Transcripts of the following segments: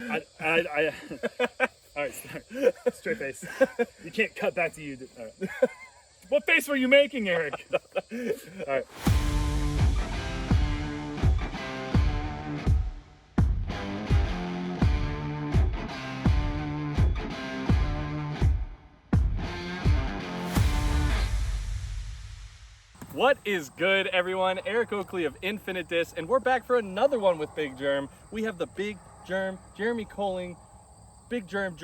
All right, straight face. You can't cut back to you. All right. What face were you making, Eric? All right. What is good, everyone? Eric Oakley of Infinite Disc, and we're back for another one with Big Jerm. We have the Big Jerm, Jeremy Koling, Big Jerm,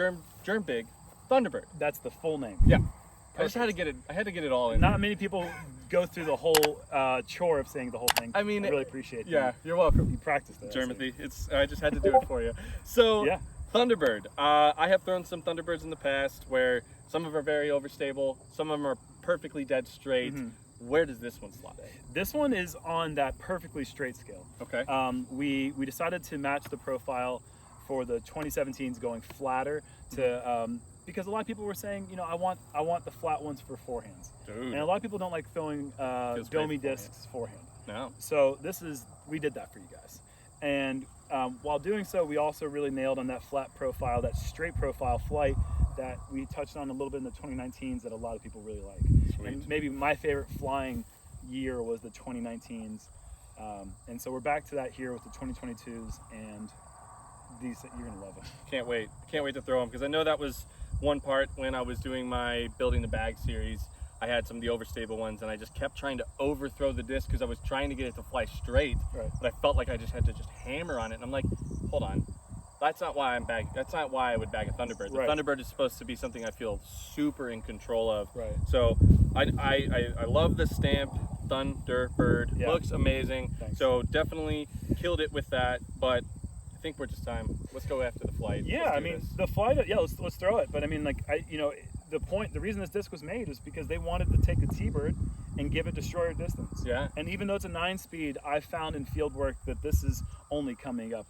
Big Thunderbird. That's the full name. Yeah. Perfect. I just had to get it. I had to get it all in. Not many people go through the whole chore of saying the whole thing. I mean, I really appreciate it. Yeah, you're welcome. You practiced it. Jeremy, I just had to do it for you. So, yeah. Thunderbird. I have thrown some Thunderbirds in the past where some of them are very overstable, some of them are perfectly dead straight. Mm-hmm. Where does this one slot? This one is on that perfectly straight scale. Okay. We decided to match the profile for the 2017s going flatter to because a lot of people were saying, you know, I want the flat ones for forehands. Dude. And a lot of people don't like throwing domey discs forehand. No. So we did that for you guys. And while doing so, we also really nailed on that flat profile, that straight profile flight that we touched on a little bit in the 2019s that a lot of people really like. Sweet. And maybe my favorite flying year was the 2019s. And so we're back to that here with the 2022s, and these, you're gonna love them. Can't wait to throw them, because I know that was one part when I was doing my Building the Bag series. I had some of the overstable ones, and I just kept trying to overthrow the disc because I was trying to get it to fly straight. Right. But I felt like I just had to hammer on it, and I'm like, hold on. That's not why That's not why I would bag a Thunderbird. The Thunderbird is supposed to be something I feel super in control of. Right. So I love the stamp Thunderbird. Yeah. Looks amazing. Thanks. So definitely killed it with that. But I think we're just time. Let's go after the flight. Yeah, I mean the flight. Yeah, let's throw it. But I mean, like the reason this disc was made is because they wanted to take the T-Bird and give it destroyer distance. Yeah. And even though it's a 9-speed, I found in field work that this is only coming up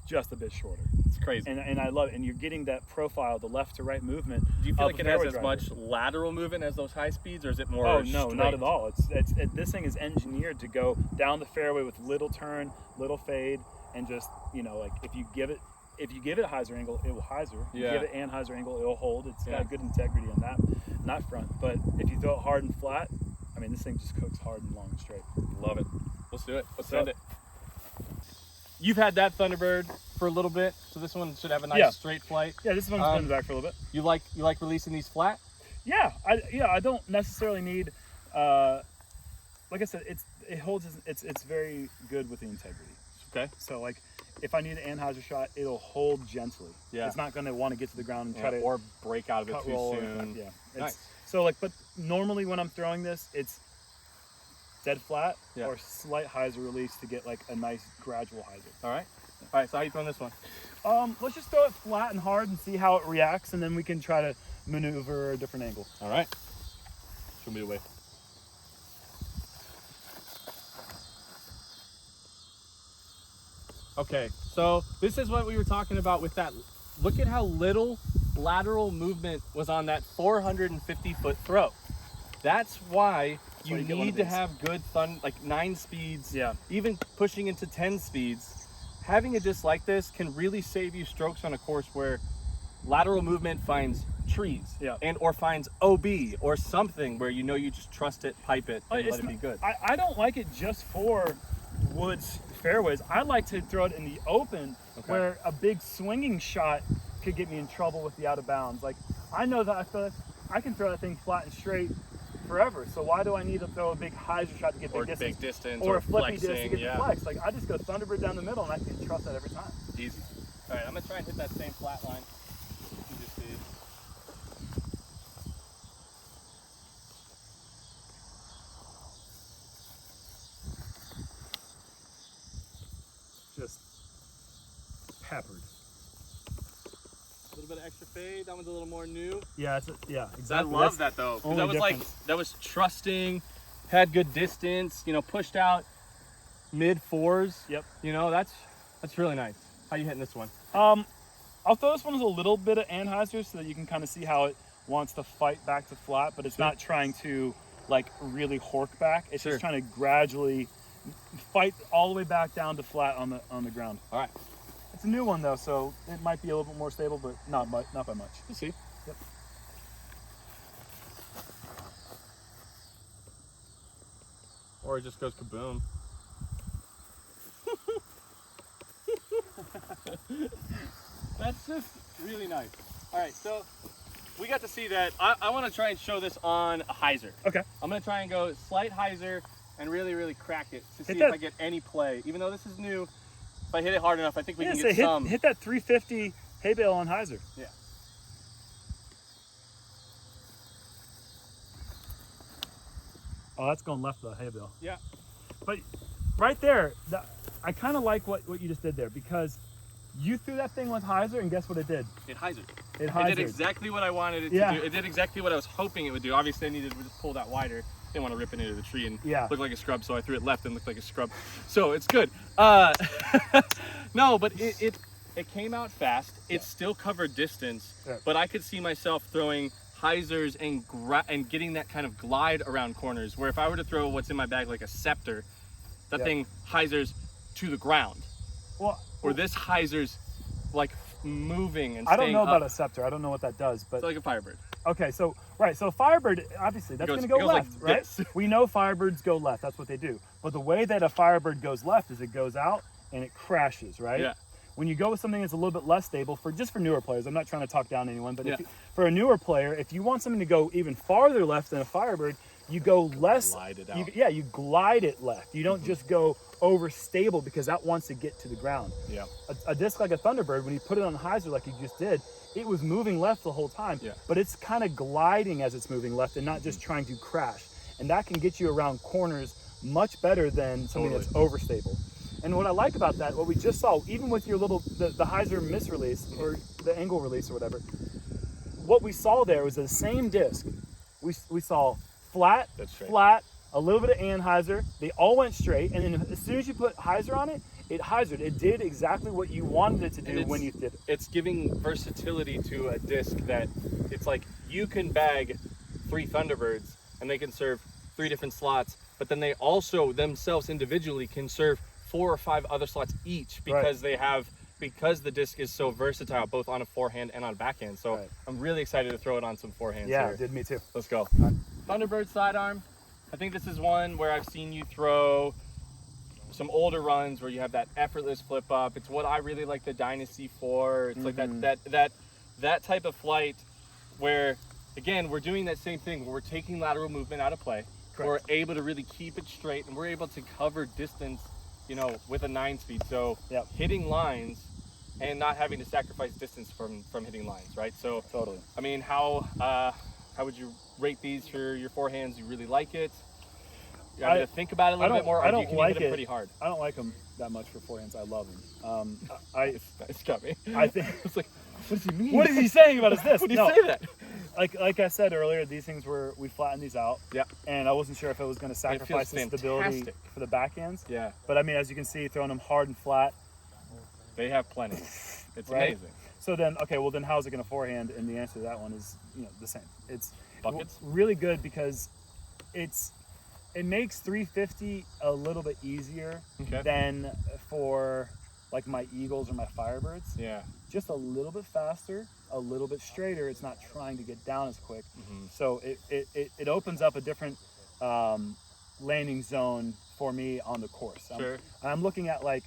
just a bit shorter. It's crazy. And I love it. And you're getting that profile, the left to right movement. Do you feel like it has as much lateral movement as those high speeds, or is it more no, straight? Not at all. This thing is engineered to go down the fairway with little turn, little fade, and just, like if you give it hyzer angle, it will hyzer. If you give it and hyzer angle, it will hold. It's got good integrity on that front. But if you throw it hard and flat, I mean, this thing just cooks hard and long and straight. Love it. Let's do it. Let's send it. You've had that Thunderbird for a little bit, so this one should have a nice straight flight. Yeah, this one's been back for a little bit. You like releasing these flat? Yeah, I don't necessarily need. Like I said, it holds. It's very good with the integrity. Okay. So like, if I need an anhyzer shot, it'll hold gently. Yeah. It's not going to want to get to the ground and try to or break out of it too soon. Yeah. Nice. So like, but normally when I'm throwing this, it's dead flat or slight hyzer release to get like a nice gradual hyzer. All right. All right. So how you throwing this one? Let's just throw it flat and hard and see how it reacts, and then we can try to maneuver a different angle. All right. Show me the way. Okay, so this is what we were talking about with that. Look at how little lateral movement was on that 450-foot throw. That's why you need to have good 9 speeds, even pushing into 10 speeds. Having a disc like this can really save you strokes on a course where lateral movement finds trees or finds OB or something where you just trust it, pipe it, and let it be good. I don't like it just for woods fairways. I like to throw it in the open where a big swinging shot could get me in trouble with the out of bounds. Like, I know that I feel like I can throw that thing flat and straight forever. So why do I need to throw a big hyzer shot to get big distance? Or a flippy disc to get the flex? Like, I just go Thunderbird down the middle and I can trust that every time. Easy. All right, I'm gonna try and hit that same flat line. You just did. Just peppered. A little bit of extra fade. That one's a little more new. Yeah, exactly. I love that though. That was that was trusting, had good distance. Pushed out mid fours. Yep. That's really nice. How you hitting this one? I'll throw this one with a little bit of anhyzer so that you can kind of see how it wants to fight back to flat, but it's not trying to like really hork back. It's just trying to gradually fight all the way back down to flat on the ground. All right. It's a new one though, so it might be a little bit more stable, but not by much. We'll see. Yep. Or it just goes kaboom. That's just really nice. All right, so we got to see that. I want to try and show this on a hyzer. Okay. I'm going to try and go slight hyzer and really, really crack it to see Hit if that. I get any play. Even though this is new, if I hit it hard enough, I think we Yeah, can so get some. hit that 350 hay bale on hyzer. Yeah. Oh, that's going left of the hay bale. Yeah. But right there, I kind of like what you just did there, because you threw that thing with hyzer, and guess what it did? It hyzered. It It did hyzered. exactly what I wanted it to do. It did exactly what I was hoping it would do. Obviously, I needed to just pull that wider. Didn't want to rip it into the tree and look like a scrub, so I threw it left and looked like a scrub. So it's good. No, but it came out fast. It still covered distance, but I could see myself throwing hyzers and getting that kind of glide around corners, where if I were to throw what's in my bag like a scepter, that thing hyzers to the ground. Or this hyzer's like moving and I don't know up. about a scepter. I don't know what that does, but It's like a Firebird. okay, so so Firebird, obviously that's going to go left, like right? this. We know Firebirds go left. That's what they do. But the way that a Firebird goes left is it goes out and it crashes, right? Yeah. When you go with something that's a little bit less stable, for newer players, I'm not trying to talk down anyone, but for a newer player, if you want something to go even farther left than a Firebird, you go less. Glide it out. You glide it left. You don't just go overstable, because that wants to get to the ground. Yeah. A disc like a Thunderbird, when you put it on hyzer like you just did, it was moving left the whole time, but it's kind of gliding as it's moving left and not just trying to crash. And that can get you around corners much better than something that's overstable. And what I like about that, what we just saw, even with your the hyzer misrelease or the angle release or whatever, what we saw there was the same disc. We saw flat, a little bit of anhyzer. They all went straight, and then as soon as you put hyzer on it, it hyzered. It did exactly what you wanted it to do when you did it. It's giving versatility to a disc that it's like you can bag 3 Thunderbirds and they can serve 3 different slots, but then they also themselves individually can serve 4 or 5 other slots each, because because the disc is so versatile, both on a forehand and on a backhand. So I'm really excited to throw it on some forehands here. Did me too. Let's go. Thunderbird sidearm. I think this is one where I've seen you throw some older runs where you have that effortless flip up. It's what I really like the Dynasty for. It's like that type of flight where, again, we're doing that same thing where we're taking lateral movement out of play. We're able to really keep it straight, and we're able to cover distance, with a 9-speed. So hitting lines and not having to sacrifice distance from hitting lines, right? So totally. I mean, how would you rate these for your forehands? You really like it? You have to think about it a little bit more. I don't like hit it pretty hard. I don't like them that much for forehands. I love them. It's got me. I think it's like, what does he mean? What is he saying about his disc? What do you say that? Like I said earlier, these things we flattened these out. Yeah. And I wasn't sure if it was going to sacrifice the stability for the backhands. Yeah. But I mean, as you can see, throwing them hard and flat. They have plenty. It's amazing. So then, then how's it going to forehand? And the answer to that one is, the same. It's buckets. Really good, because it makes 350 a little bit easier than for like my Eagles or my Firebirds. Yeah. Just a little bit faster, a little bit straighter. It's not trying to get down as quick. So it opens up a different landing zone for me on the course. I'm looking at like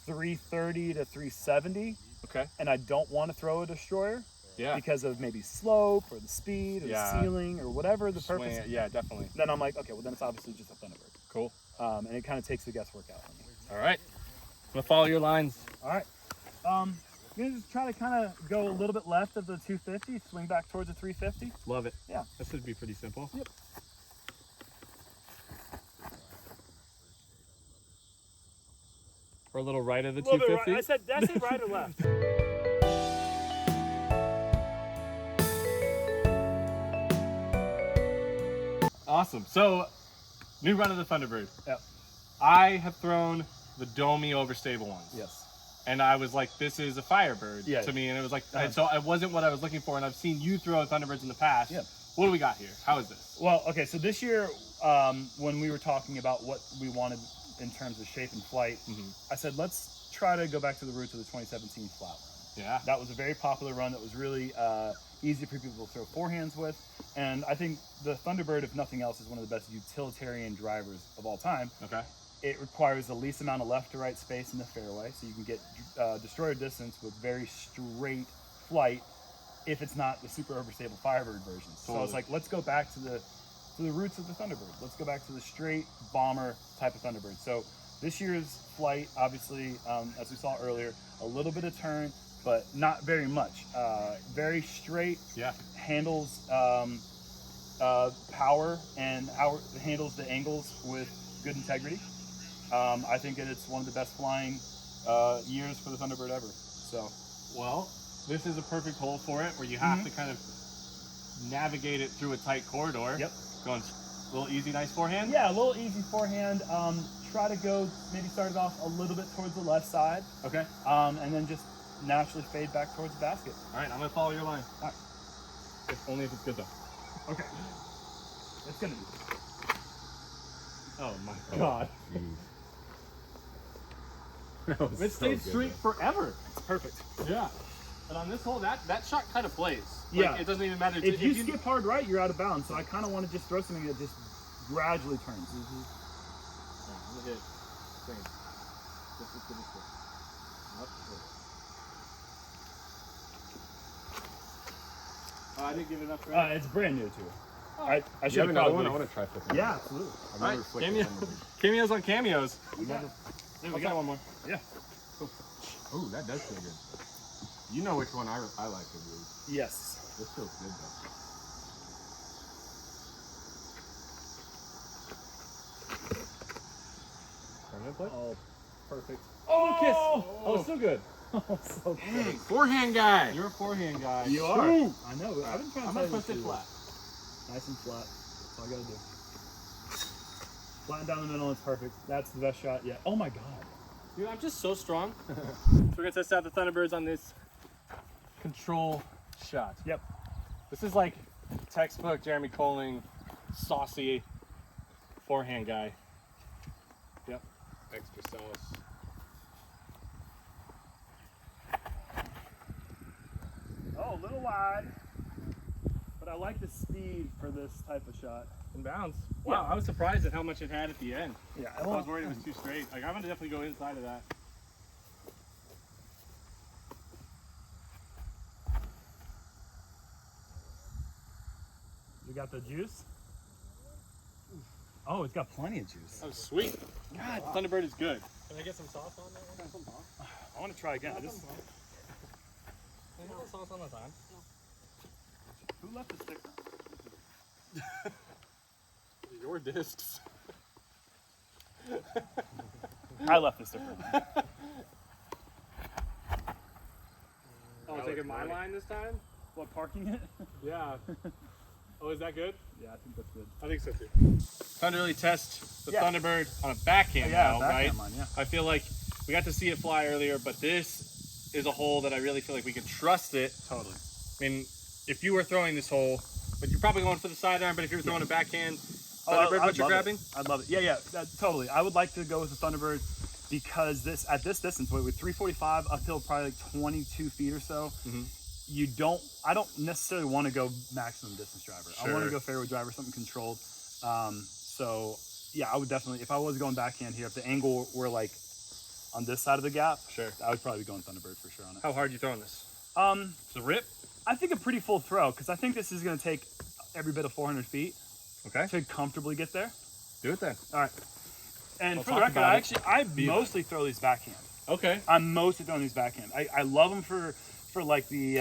330 to 370. Okay. And I don't want to throw a destroyer. Yeah. Because of maybe slope or the speed or the ceiling or whatever the purpose. Yeah, definitely. Then I'm like, okay, well then it's obviously just a Thunderbird. Cool. And it kind of takes the guesswork out. All right. I'm gonna follow your lines. All right. I'm gonna just try to kind of go a little bit left of the 250, swing back towards the 350. Love it. Yeah. This should be pretty simple. Yep. Or a little right of the 250. Right. I said right or left. Awesome. So, new run of the Thunderbird. Yep. I have thrown the domey overstable ones. Yes. And I was like, this is a Firebird to me. And it was like, and so it wasn't what I was looking for. And I've seen you throw Thunderbirds in the past. Yeah. What do we got here? How is this? Well, okay, so this year, when we were talking about what we wanted in terms of shape and flight, I said, let's try to go back to the roots of the 2017 flat run. Yeah. That was a very popular run that was really easy for people to throw forehands with. And I think the Thunderbird, if nothing else, is one of the best utilitarian drivers of all time. Okay. It requires the least amount of left to right space in the fairway, so you can get destroyer distance with very straight flight if it's not the super overstable Firebird version. So I was like, let's go back to the roots of the Thunderbird. Let's go back to the straight bomber type of Thunderbird. So this year's flight, obviously, as we saw earlier, a little bit of turn, but not very much. Very straight. Yeah. Handles power and handles the angles with good integrity. I think it's one of the best flying years for the Thunderbird ever. So, well, this is a perfect hole for it, where you have to kind of navigate it through a tight corridor. Yep. Going a little easy, nice forehand. Yeah, a little easy forehand. Try to go, maybe start it off a little bit towards the left side. Okay. And then just naturally fade back towards the basket. All right, I'm gonna follow your line. All right. Only if it's good though. Okay. It's gonna be. Oh my God. It stayed straight forever. It's perfect. Yeah. And on this hole, that shot kind of plays. Like, Yeah. It doesn't even matter. If you skip hard right, you're out of bounds. So I kind of want to just throw something that just gradually turns. All right, I'm gonna hit. Same. Just as good as this. Up. Oh, I didn't give it enough credit. It's brand new too. Oh. I You should have another one? I probably. want to try flipping. Yeah, absolutely. I've All never right, flipped cameo. Cameos on cameos. There we I'll go. try one more. Yeah. Oh, that does feel good. You know which one I like to use. Yes. This feels good though. Oh, perfect. Oh, kiss. Oh, still good. Oh, so good. Forehand guy. You're a forehand guy. You are. Ooh. I know. I've been trying to I'm tell gonna you push it to- flat. Nice and flat. That's all I gotta do. Flatten down the middle, it's perfect. That's the best shot yet. Oh my God. Dude, I'm just so strong. So we're gonna test out the Thunderbirds on this control shot. Yep. This is like textbook Jeremy Koling, saucy forehand guy. Yep. Extra sauce. Oh, a little wide. But I like the speed for this type of shot. In bounds. Wow, I was surprised at how much it had at the end. Yeah, I was worried it was too straight. Like, I'm gonna definitely go inside of that. You got the juice? Oh, it's got plenty of juice. Oh, sweet. God, Thunderbird is good. Can I get some sauce on there? I want to try again. Can I get sauce on the time? Who left the sticker? Your discs. I left the sticker. Oh, taking my line this time? What, parking it? Yeah. Oh, is that good? Yeah, I think that's good. I think so too. Time to really test the Yeah. Thunderbird on a backhand now, backhand right? line, yeah. I feel like we got to see it fly earlier, but this is a hole that I really feel like we can trust it. Totally. I mean, if you were throwing this hole, but you're probably going for the sidearm, but if you were throwing a backhand Thunderbird, what you're grabbing? I'd love it. Yeah, totally. I would like to go with the Thunderbird because at this distance, with 345 uphill, probably like 22 feet or so, I don't necessarily want to go maximum distance driver. I want to go fairway driver, something controlled. So yeah, I would definitely, if I was going backhand here, if the angle were like on this side of the gap, I would probably be going Thunderbird for sure on it. How hard are you throwing this? It's a rip? I think a pretty full throw because I think this is going to take every bit of 400 feet Okay. to comfortably get there. Do it then. All right. And We'll for the talk record, about I mostly throw these backhand. Okay. I'm mostly throwing these backhand. I love them for like the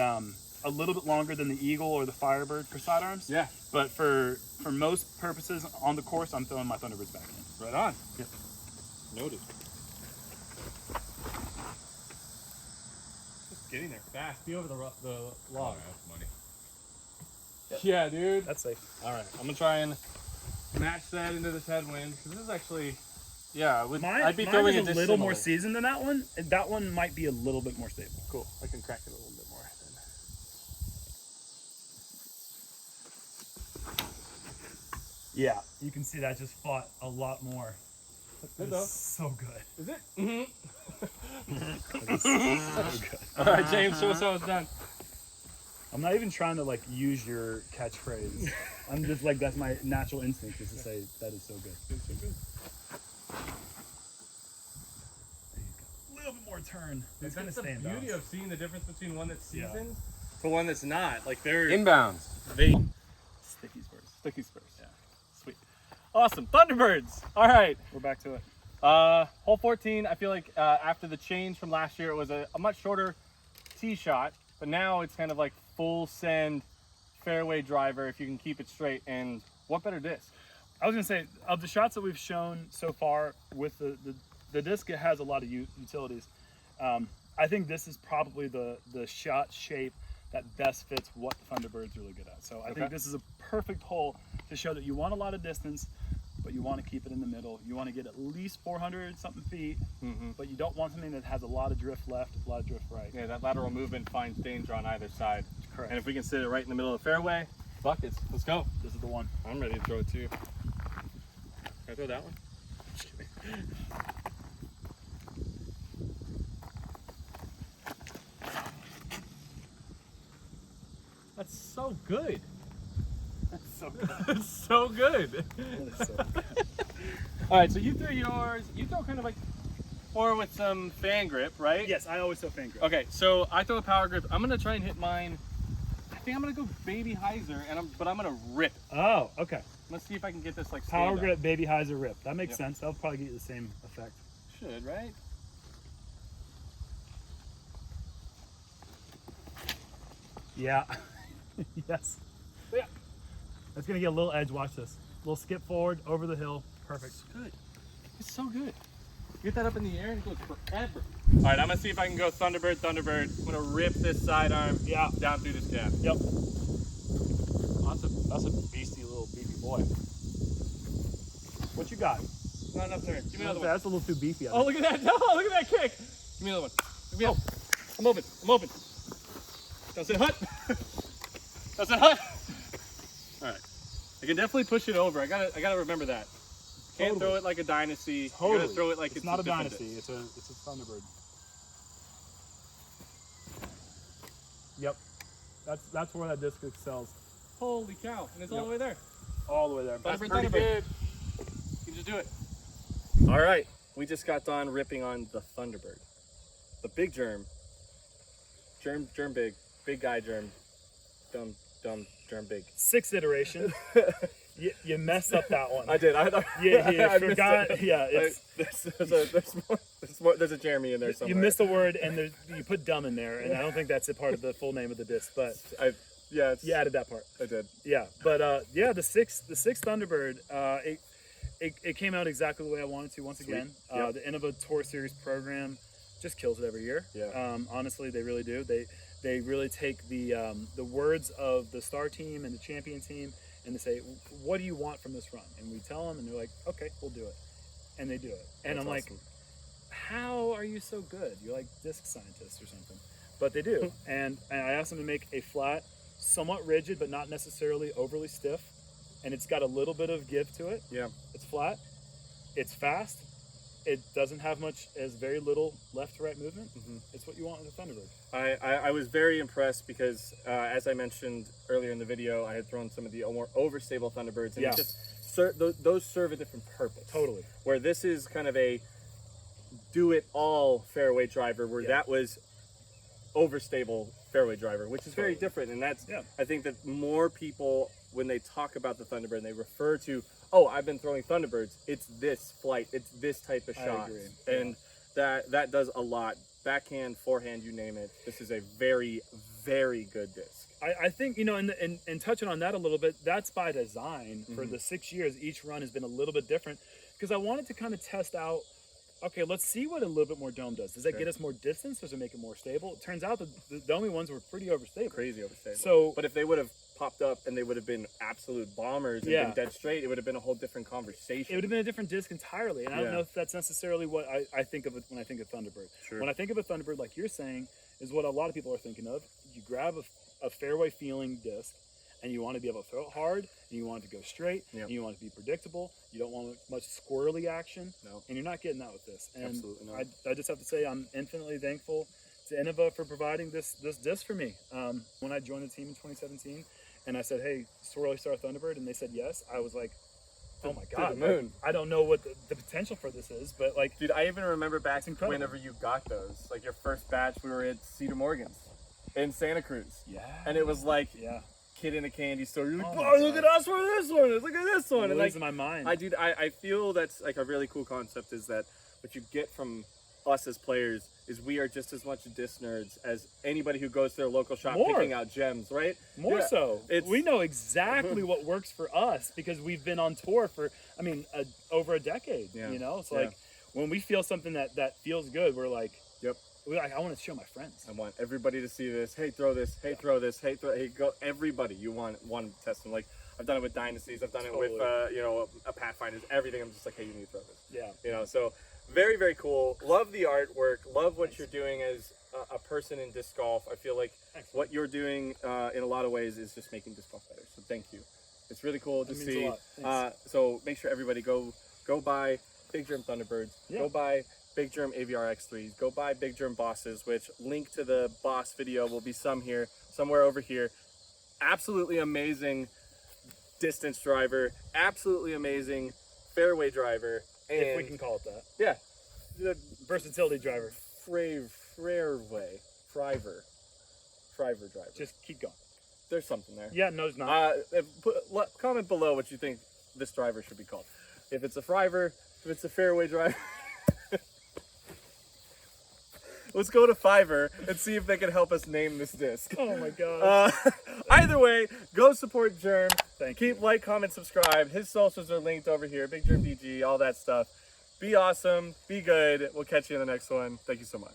a little bit longer than the Eagle or the Firebird for sidearms. Yeah. But for most purposes on the course, I'm throwing my Thunderbirds backhand. Right on. Yep. Noted. Just getting there fast. Be over the log. That's money. Yeah, dude. That's safe. All right, I'm gonna try and match that into this headwind because this is actually, yeah, I'd be throwing mine it is a little more seasoned than that one. And that one might be a little bit more stable. Cool. I can crack it a little bit more. Then. Yeah, you can see that just fought a lot more. Good though. So good. Is it? Mm-hmm. So good. All right, James, show us how it's done. I'm not even trying to like use your catchphrase. I'm just like, that's my natural instinct is to say that is so good. It's so good. A little bit more turn. It's gonna That's the stay in beauty bounds. of seeing the difference between one that's Yeah. seasoned to one that's not. Like they're Inbounds. they Sticky spurs. sticky spurs. Yeah. Sweet. Awesome. Thunderbirds. All right. We're back to it. Hole 14, I feel like after the change from last year, it was a much shorter tee shot, but now it's kind of like full send fairway driver if you can keep it straight. And what better disc? I was gonna say, of the shots that we've shown so far with the disc, it has a lot of utilities. I think this is probably the shot shape that best fits what the Thunderbird's really good at. So I think this is a perfect hole to show that you want a lot of distance, but you want to keep it in the middle. You want to get at least 400 something feet, but you don't want something that has a lot of drift left, a lot of drift right. Yeah, that lateral movement finds danger on either side. Correct. And if we can sit it right in the middle of the fairway, buckets, let's go. This is the one. I'm ready to throw it too. Can I throw that one? That's so good. That's so good. It's so good. That is so good. All right, so you threw yours. You throw kind of like more with some fan grip, right? Yes, I always throw fan grip. Okay, so I throw a power grip. I'm gonna try and hit mine. I think I'm gonna go baby hyzer, but I'm gonna rip. Oh, okay. Let's see if I can get this like Power stand up. grip, baby hyzer, rip. That makes Yep. sense. That'll probably get you the same effect. Should, right? Yeah. Yes. Yeah. That's gonna get a little edge. Watch this. Little skip forward over the hill. Perfect. It's good. It's so good. Get that up in the air and it goes forever. All right, I'm gonna see if I can go Thunderbird, Thunderbird. I'm gonna rip this sidearm down through this gap. Yep. Awesome. That's a beastie little beefy boy. What you got? Not enough turn. Give me another one. That's a little too beefy. Oh, look at that. No, look at that kick. Give me another one. Give me I'm open. I'm open. Don't sit hut. Don't sit hut. All right. I can definitely push it over. I gotta remember that. Can't throw it like a dynasty. Totally. You gotta throw it like it's not a different dynasty. disc. It's a Thunderbird. Yep. That's where that disc excels. Holy cow. And it's all Yep. the way there. All the way there. That's That's pretty pretty good. You can just do it. All right. We just got done ripping on the Thunderbird. The Big Jerm. Jerm big. Big guy Jerm. Dumb Jerm big. 6th iteration. You messed up that one. I did. Yeah, I forgot. missed it. Yeah, it's, there's a Jeremy in there somewhere. you missed a word and you put dumb in there, and I don't think that's a part of the full name of the disc, but you added that part. I did. Yeah, but yeah, the sixth Thunderbird, it came out exactly the way I wanted to. Once again, Yep. the Innova Tour Series program just kills it every year. Yeah. Honestly, they really do. They really take the words of the star team and the champion team, and they say, what do you want from this run? And we tell them, and they're like, okay, we'll do it. And they do it. And That's I'm like, awesome. how are you so good? You're like disc scientists or something. But they do. and I asked them to make a flat, somewhat rigid, but not necessarily overly stiff. And it's got a little bit of give to it. Yeah. It's flat. It's fast. It doesn't have much, as very little left to right movement. Mm-hmm. It's what you want with a Thunderbird. I was very impressed because, as I mentioned earlier in the video, I had thrown some of the more overstable Thunderbirds, and Yeah. it just those serve a different purpose. Totally. Where this is kind of a do-it-all fairway driver, where that was overstable fairway driver, which is very different. And that's, I think that more people, when they talk about the Thunderbird, and they refer to, oh, I've been throwing Thunderbirds, it's this flight, it's this type of shot. agree. And that does a lot. Backhand, forehand, you name it. This is a very, very good disc. I think, you know, and touching on that a little bit, that's by design. For the 6 years, each run has been a little bit different, because I wanted to kind of test out, okay, let's see what a little bit more dome does. Does that get us more distance? Does it make it more stable? It turns out that the domey ones were pretty overstable. Crazy overstable. So, but if they would have popped up and they would have been absolute bombers and been dead straight, it would have been a whole different conversation. it would have been a different disc entirely. And I don't know if that's necessarily what I think of it when I think of Thunderbird. Sure. When I think of a Thunderbird, like you're saying, is what a lot of people are thinking of. You grab a fairway feeling disc, and you want to be able to throw it hard, and you want it to go straight, Yep. and you want it to be predictable. You don't want much squirrely action, No. and you're not getting that with this. And Absolutely not. I just have to say I'm infinitely thankful to Innova for providing this disc for me. When I joined the team in 2017, and I said, "Hey, Swirly Star Thunderbird," and they said yes, I was like, "Oh my god, the moon." I don't know what the potential for this is, but like, Dude, I even remember back incredible. whenever you got those, like your first batch, we were at Cedar Morgan's in Santa Cruz. yeah, And it was like yeah, kid in a candy store. You're like, Oh my oh, look God. at us for this one. Look at this one. I'm And like, losing my mind. I feel that's like a really cool concept is that what you get from us as players is we are just as much disc nerds as anybody who goes to their local shop More. picking out gems, right? More Yeah. so, It's- we know exactly what works for us because we've been on tour for, I mean, over a decade. Yeah. You know, so Yeah. like when we feel something that feels good, we're like, Yep. I want to show my friends. I want everybody to see this. Hey, throw this. Hey, throw this. Hey, hey, go. Everybody, you want to test them. Like I've done it with Dynasties. I've done it with Totally. a Pathfinders. Everything. I'm just like, hey, you need to throw this. Yeah. So very, very cool. Love the artwork. Love what you're doing as a person in disc golf. I feel like Thanks. what you're doing in a lot of ways is just making disc golf better. So thank you. It's really cool to That means a see. lot. Thanks. So make sure everybody go buy Big Jerm Thunderbirds. Yeah. Go buy Big Jerm AVR X3s. Go buy Big Jerm Bosses, which link to the Boss video will be somewhere over here. Absolutely amazing distance driver. Absolutely amazing fairway driver. And If we can call it that. yeah, the Versatility driver. fairway driver. Just keep going. There's something there. Yeah, no, it's not. Comment below what you think this driver should be called. If it's a Friver, if it's a fairway driver. Let's go to Fiverr and see if they can help us name this disc. Oh my god. Either way, go support Jerm. Thank Keep you. like, comment, subscribe. His socials are linked over here. Big Jerm DG, all that stuff. Be awesome. Be good. We'll catch you in the next one. Thank you so much.